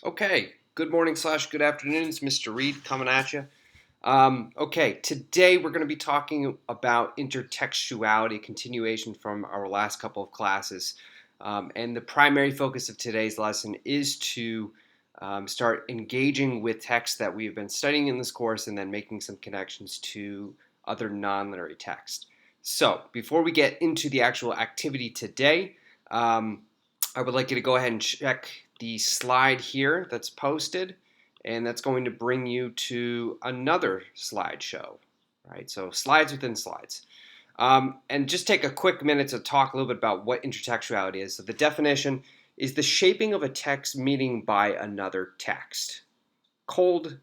Okay, good morning slash good afternoon. It's Mr. Reed coming at you. Okay, today we're going to be talking about intertextuality, continuation from our last couple of classes. And the primary focus of today's lesson is to start engaging with texts that we've been studying in this course and then making some connections to other non-literary text. So, before we get into the actual activity today, I would like you to go ahead and check the slide here that's posted, and that's going to bring you to another slideshow, right? So slides within slides. And just take a quick minute to talk a little bit about what intertextuality is. So the definition is the shaping of a text meaning by another text. Cold,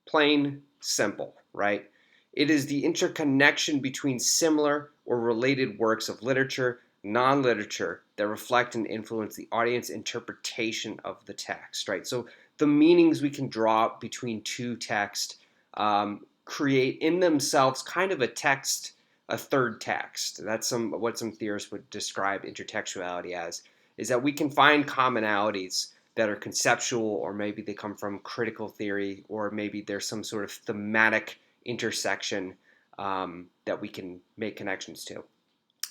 plain, simple, right? It is the interconnection between similar or related works of literature, non-literature, that reflect and influence the audience interpretation of the text, right? So the meanings we can draw between two texts create in themselves kind of a third text. That's what some theorists would describe intertextuality as, is that we can find commonalities that are conceptual, or maybe they come from critical theory, or maybe there's some sort of thematic intersection that we can make connections to.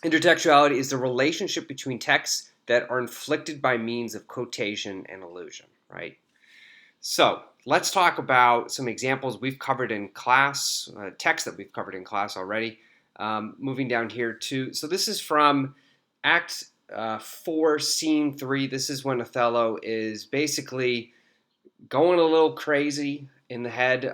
Intertextuality is the relationship between texts that are inflected by means of quotation and allusion, right? So let's talk about some examples we've covered in class, texts that we've covered in class already. Moving down here to, so this is from Act 4, Scene 3. This is when Othello is basically going a little crazy in the head.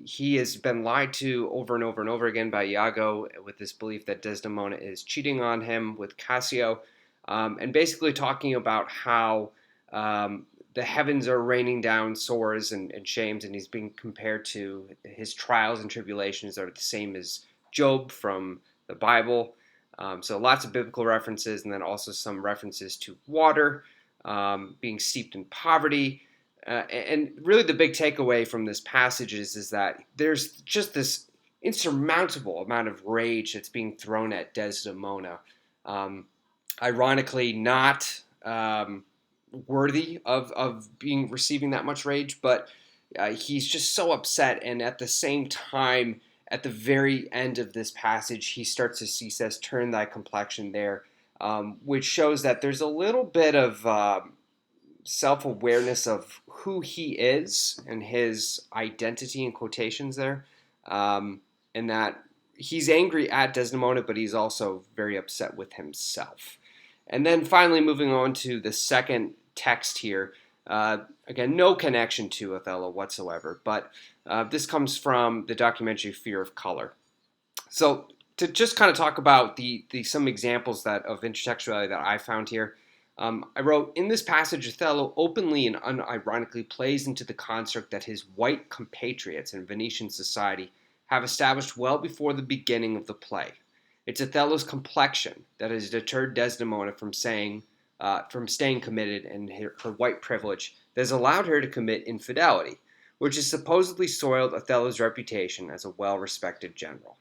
He has been lied to over and over and over again by Iago with this belief that Desdemona is cheating on him with Cassio, and basically talking about how the heavens are raining down sores and shames, and he's being compared to his trials and tribulations that are the same as Job from the Bible. So lots of biblical references, and then also some references to water, being steeped in poverty. And really the big takeaway from this passage is that there's just this insurmountable amount of rage that's being thrown at Desdemona. Ironically, not worthy of being receiving that much rage, but he's just so upset, and at the same time, at the very end of this passage, he says, "Turn thy complexion there," which shows that there's a little bit of self-awareness of who he is and his identity in quotations there, and that he's angry at Desdemona, but he's also very upset with himself. And then finally, moving on to the second text here. Again, no connection to Othello whatsoever, but this comes from the documentary Fear of Color. So to just kind of talk about the some examples of intertextuality that I found here, I wrote, in this passage, Othello openly and unironically plays into the construct that his white compatriots in Venetian society have established well before the beginning of the play. It's Othello's complexion that has deterred Desdemona from staying committed, and her white privilege that has allowed her to commit infidelity, which has supposedly soiled Othello's reputation as a well-respected general.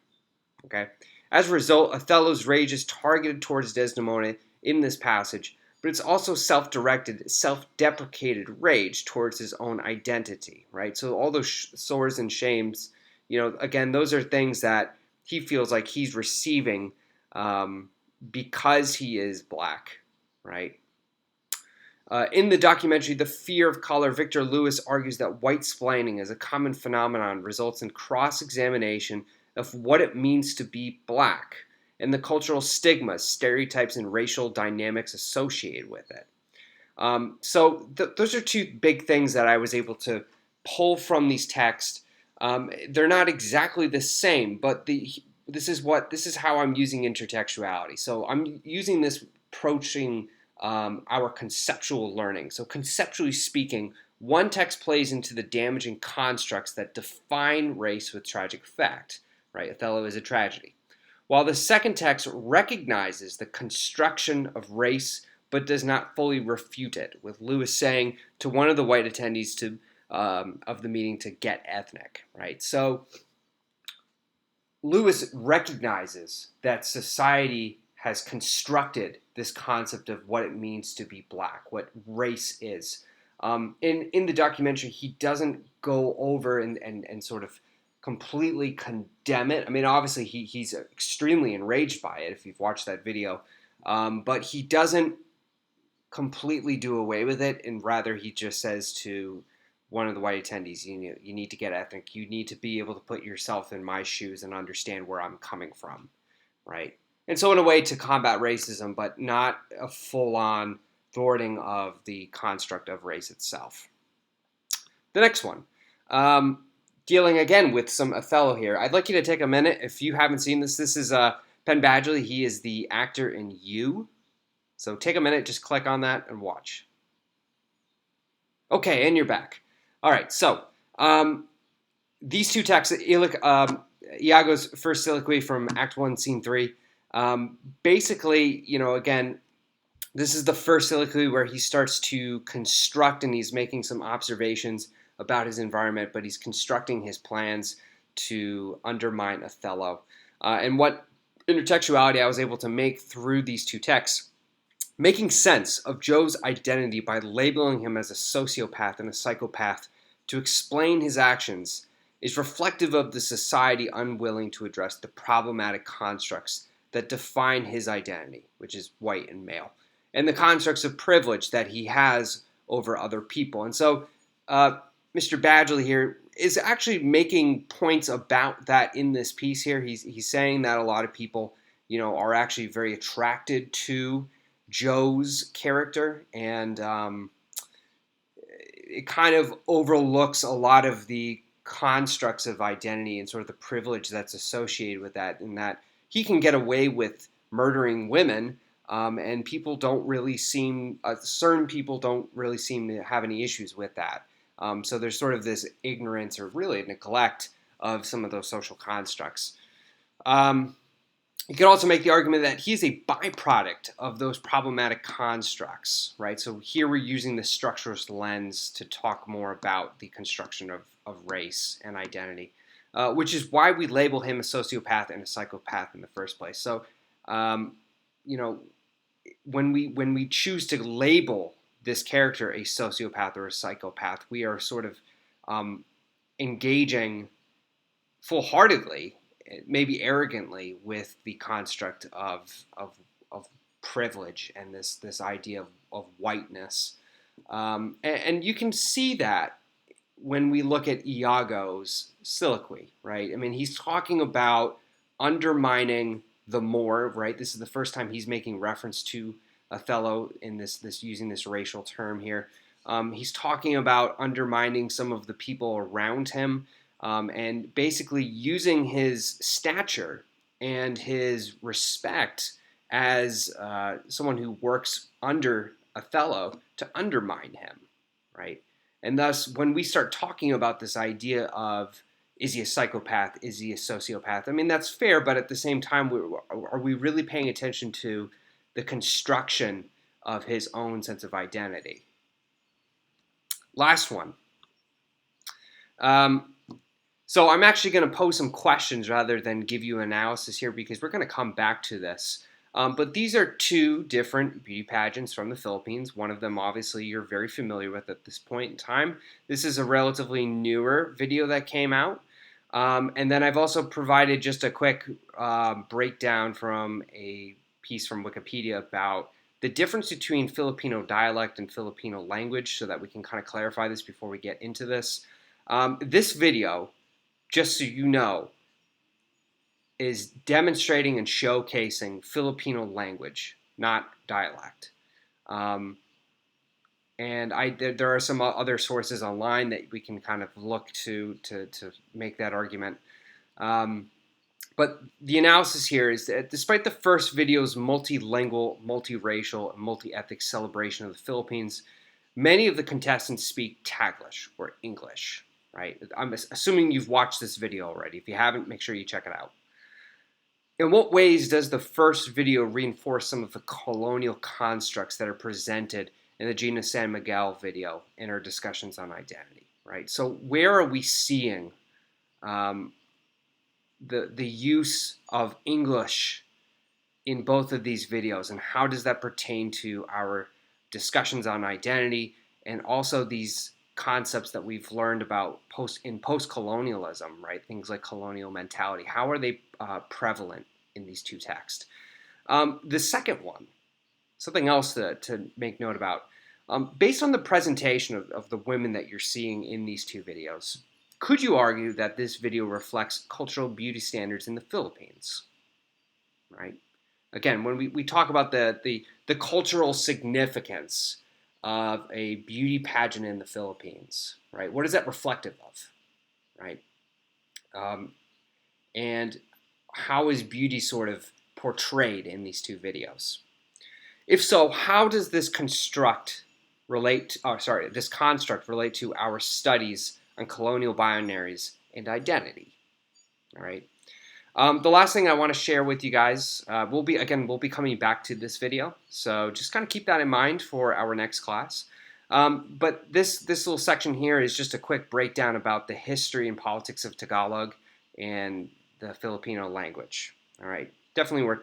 Okay? As a result, Othello's rage is targeted towards Desdemona in this passage, but it's also self-directed, self-deprecated rage towards his own identity, right? So all those sores and shames, again, those are things that he feels like he's receiving because he is black, right? In the documentary The Fear of Color, Victor Lewis argues that white-splaining as a common phenomenon results in cross-examination of what it means to be black and the cultural stigmas, stereotypes, and racial dynamics associated with it. So those are two big things that I was able to pull from these texts. They're not exactly the same, but this is how I'm using intertextuality. So I'm using this approaching our conceptual learning. So conceptually speaking, one text plays into the damaging constructs that define race with tragic effect, right? Othello is a tragedy. While the second text recognizes the construction of race but does not fully refute it, with Lewis saying to one of the white attendees of the meeting to get ethnic, right? So Lewis recognizes that society has constructed this concept of what it means to be black, what race is. In the documentary, he doesn't go over and sort of completely condemn it. I mean, obviously he's extremely enraged by it if you've watched that video, but he doesn't completely do away with it, and rather he just says to one of the white attendees, you need to get ethnic. You need to be able to put yourself in my shoes and understand where I'm coming from, right? And so in a way to combat racism, but not a full-on thwarting of the construct of race itself. The next one, dealing again with some Othello here. I'd like you to take a minute, if you haven't seen this. This is Penn Badgley. He is the actor in You. So take a minute, just click on that and watch. Okay, and you're back. All right, so these two texts, Iago's first soliloquy from Act 1, Scene 3, basically, again, this is the first soliloquy where he starts to construct, and he's making some observations about his environment, but he's constructing his plans to undermine Othello. And what intertextuality I was able to make through these two texts, making sense of Joe's identity by labeling him as a sociopath and a psychopath to explain his actions, is reflective of the society unwilling to address the problematic constructs that define his identity, which is white and male, and the constructs of privilege that he has over other people. And so Mr. Badgley here is actually making points about that in this piece here. He's saying that a lot of people, are actually very attracted to Joe's character, and it kind of overlooks a lot of the constructs of identity and sort of the privilege that's associated with that, and that he can get away with murdering women, and people don't really seem, certain people don't really seem to have any issues with that. So there's sort of this ignorance or really neglect of some of those social constructs. You could also make the argument that he's a byproduct of those problematic constructs, right? So here we're using the structuralist lens to talk more about the construction of race and identity, which is why we label him a sociopath and a psychopath in the first place. So, when we choose to label this character a sociopath or a psychopath, we are sort of engaging full-heartedly, maybe arrogantly, with the construct of privilege and this idea of whiteness. And you can see that when we look at Iago's soliloquy, right? I mean, he's talking about undermining the Moor, right? This is the first time he's making reference to Othello in this using this racial term here. He's talking about undermining some of the people around him, and basically using his stature and his respect as someone who works under Othello to undermine him, right? And thus, when we start talking about this idea of, is he a psychopath, is he a sociopath? I mean, that's fair, but at the same time, are we really paying attention to the construction of his own sense of identity? Last one. So I'm actually going to pose some questions rather than give you analysis here, because we're going to come back to this. But these are two different beauty pageants from the Philippines. One of them, obviously, you're very familiar with at this point in time. This is a relatively newer video that came out. And then I've also provided just a quick breakdown from a piece from Wikipedia about the difference between Filipino dialect and Filipino language, so that we can kind of clarify this before we get into this. This video, just so you know, is demonstrating and showcasing Filipino language, not dialect. And there are some other sources online that we can kind of look to make that argument. But the analysis here is that despite the first video's multilingual, multiracial, and multi-ethnic celebration of the Philippines, many of the contestants speak Taglish or English, right? I'm assuming you've watched this video already. If you haven't, make sure you check it out. In what ways does the first video reinforce some of the colonial constructs that are presented in the Gina San Miguel video in our discussions on identity, right? So where are we seeing the use of English in both of these videos, and how does that pertain to our discussions on identity and also these concepts that we've learned about post-colonialism, right? Things like colonial mentality. How are they prevalent in these two texts? The second one, something else to make note about, based on the presentation of the women that you're seeing in these two videos, could you argue that this video reflects cultural beauty standards in the Philippines, right? Again, when we talk about the cultural significance of a beauty pageant in the Philippines, right? What is that reflective of, right? Um, and how is beauty sort of portrayed in these two videos? If so, how does this this construct relate to our studies on colonial binaries and identity? All right. The last thing I want to share with you guys, we'll be coming back to this video, so just kind of keep that in mind for our next class. But this little section here is just a quick breakdown about the history and politics of Tagalog and the Filipino language. All right, definitely worth checking.